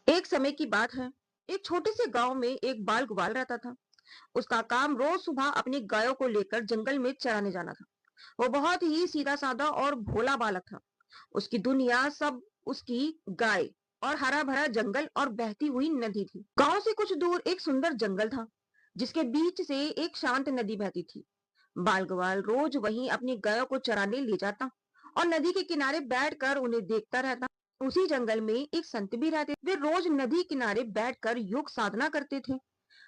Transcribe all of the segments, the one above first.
एक समय की बात है। एक छोटे से गांव में एक बाल ग्वाल रहता था। उसका काम रोज सुबह अपनी गायों को लेकर जंगल में चराने जाना था। वो बहुत ही सीधा साधा और भोला बालक था। उसकी दुनिया सब उसकी गाय और हरा भरा जंगल और बहती हुई नदी थी। गांव से कुछ दूर एक सुंदर जंगल था, जिसके बीच से एक शांत नदी बहती थी। बाल ग्वाल रोज वहीं अपनी गायों को चराने ले जाता और नदी के किनारे बैठकर उन्हें देखता रहता। उसी जंगल में एक संत भी रहते। वे रोज नदी किनारे बैठकर योग साधना करते थे।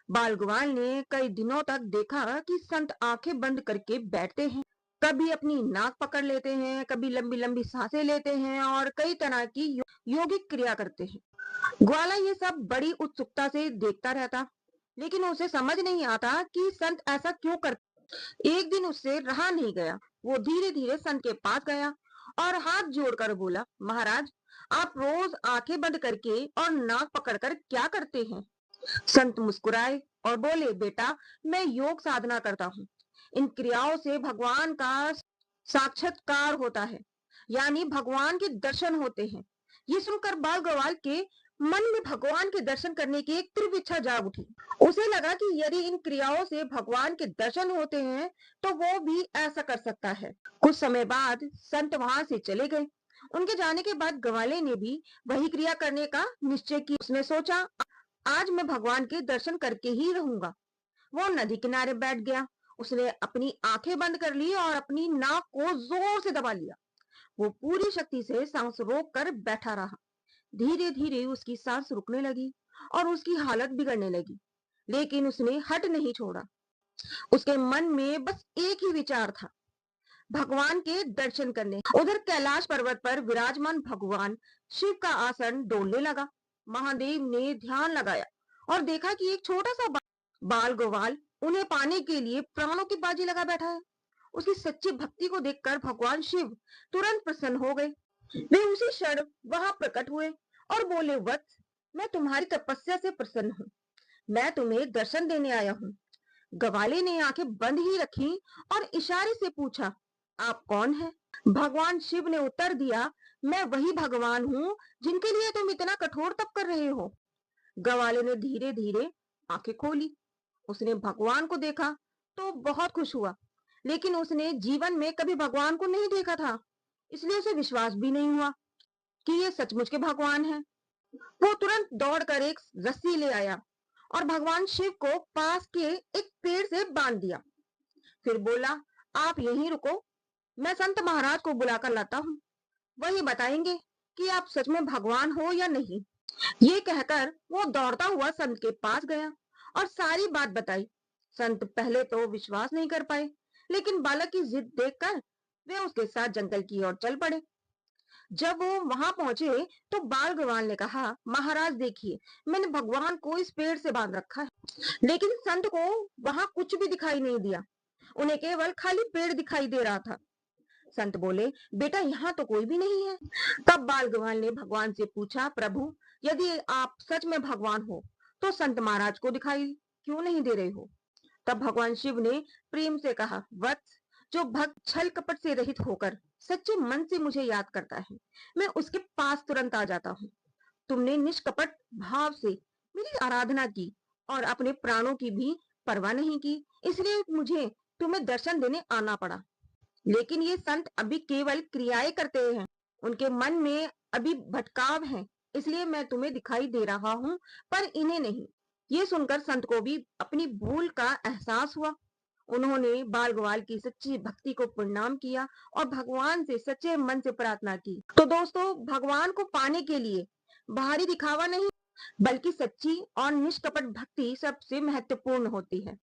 बाल ग्वाल ने कई दिनों तक देखा कि संत आंखें बंद करके बैठते हैं, कभी अपनी नाक पकड़ लेते हैं, कभी लंबी लंबी सांसें लेते हैं और कई तरह की योगिक क्रिया करते हैं। ग्वाला ये सब बड़ी उत्सुकता से देखता रहता, लेकिन उसे समझ नहीं आता कि संत ऐसा क्यों करते। एक दिन उससे रहा नहीं गया। वो धीरे धीरे संत के पास गया और हाथ जोड़कर बोला, महाराज, आप रोज आंखें बंद करके और नाक पकड़कर क्या करते हैं? संत मुस्कुराए और बोले, बेटा, मैं योग साधना करता हूँ। इन क्रियाओं से भगवान का साक्षात्कार होता है, यानी भगवान के दर्शन होते हैं। ये सुनकर बाल ग्वाल के मन में भगवान के दर्शन करने की एक तीव्र इच्छा जाग उठी। उसे लगा कि यदि इन क्रियाओं से भगवान के दर्शन होते हैं, तो वो भी ऐसा कर सकता है। कुछ समय बाद संत वहां से चले गए। उनके जाने के बाद ग्वाले ने भी वही क्रिया करने का निश्चय किया। उसने सोचा, आज मैं भगवान के दर्शन करके ही रहूंगा। वो नदी किनारे बैठ गया। उसने अपनी आंखें बंद कर ली और अपनी नाक को जोर से दबा लिया। वो पूरी शक्ति से सांस रोक कर बैठा रहा। धीरे धीरे उसकी सांस रुकने लगी और उसकी हालत बिगड़ने लगी, लेकिन उसने हट नहीं छोड़ा। उसके मन में बस एक ही विचार था, भगवान के दर्शन करने। उधर कैलाश पर्वत पर विराजमान भगवान शिव का आसन डोलने लगा। महादेव ने ध्यान लगाया और देखा कि एक छोटा सा बाल ग्वाल उन्हें पाने के लिए प्राणों की बाजी लगा बैठा है। उसकी सच्ची भक्ति को देखकर भगवान शिव तुरंत प्रसन्न हो गए। वे उसी क्षण वहां प्रकट हुए और बोले, वत्स, मैं तुम्हारी तपस्या से प्रसन्न हूँ। मैं तुम्हें दर्शन देने आया हूँ। ग्वाले ने आंखें बंद ही रखी और इशारे से पूछा, आप कौन हैं? भगवान शिव ने उत्तर दिया, मैं वही भगवान हूँ जिनके लिए तुम इतना कठोर तप कर रहे हो। ग्वाले ने धीरे धीरे आंखें खोली। उसने भगवान को देखा तो बहुत खुश हुआ, लेकिन उसने जीवन में कभी भगवान को नहीं देखा था, इसलिए उसे विश्वास भी नहीं हुआ कि ये सचमुच के भगवान हैं। वो तुरंत दौड़कर एक रस्सी ले आया और भगवान शिव को पास के एक पेड़ से बांध दिया। फिर बोला, आप यहीं रुको, मैं संत महाराज को बुलाकर लाता हूँ। वही बताएंगे कि आप सच में भगवान हो या नहीं। ये कहकर वो दौड़ता हुआ संत के पास गया और सारी बात बताई। संत पहले तो विश्वास नहीं कर पाए, लेकिन बालक की जिद देखकर वे उसके साथ जंगल की ओर चल पड़े। जब वो वहां पहुंचे तो बाल ग्वाल ने कहा, महाराज देखिए, मैंने भगवान को इस पेड़ से बांध रखा है। लेकिन संत को वहां कुछ भी दिखाई नहीं दिया। उन्हें केवल खाली पेड़ दिखाई दे रहा था। संत बोले, बेटा, यहाँ तो कोई भी नहीं है। तब बाल ग्वाल ने भगवान से पूछा, प्रभु, यदि आप सच में भगवान हो तो संत महाराज को दिखाई क्यों नहीं दे रहे हो? तब भगवान शिव ने प्रेम से कहा, वत्स, जो भक्त छल कपट से रहित होकर सच्चे मन से मुझे याद करता है, मैं उसके पास तुरंत आ जाता हूँ। तुमने निष्कपट भाव से मेरी आराधना की और अपने प्राणों की भी परवाह नहीं की, इसलिए मुझे तुम्हें दर्शन देने आना पड़ा। लेकिन ये संत अभी केवल क्रियाएं करते हैं, उनके मन में अभी भटकाव है, इसलिए मैं तुम्हें दिखाई दे रहा हूँ, पर इन्हें नहीं। ये सुनकर संत को भी अपनी भूल का एहसास हुआ। उन्होंने बाल ग्वाल की सच्ची भक्ति को प्रणाम किया और भगवान से सच्चे मन से प्रार्थना की। तो दोस्तों, भगवान को पाने के लिए बाहरी दिखावा नहीं, बल्कि सच्ची और निष्कपट भक्ति सबसे महत्वपूर्ण होती है।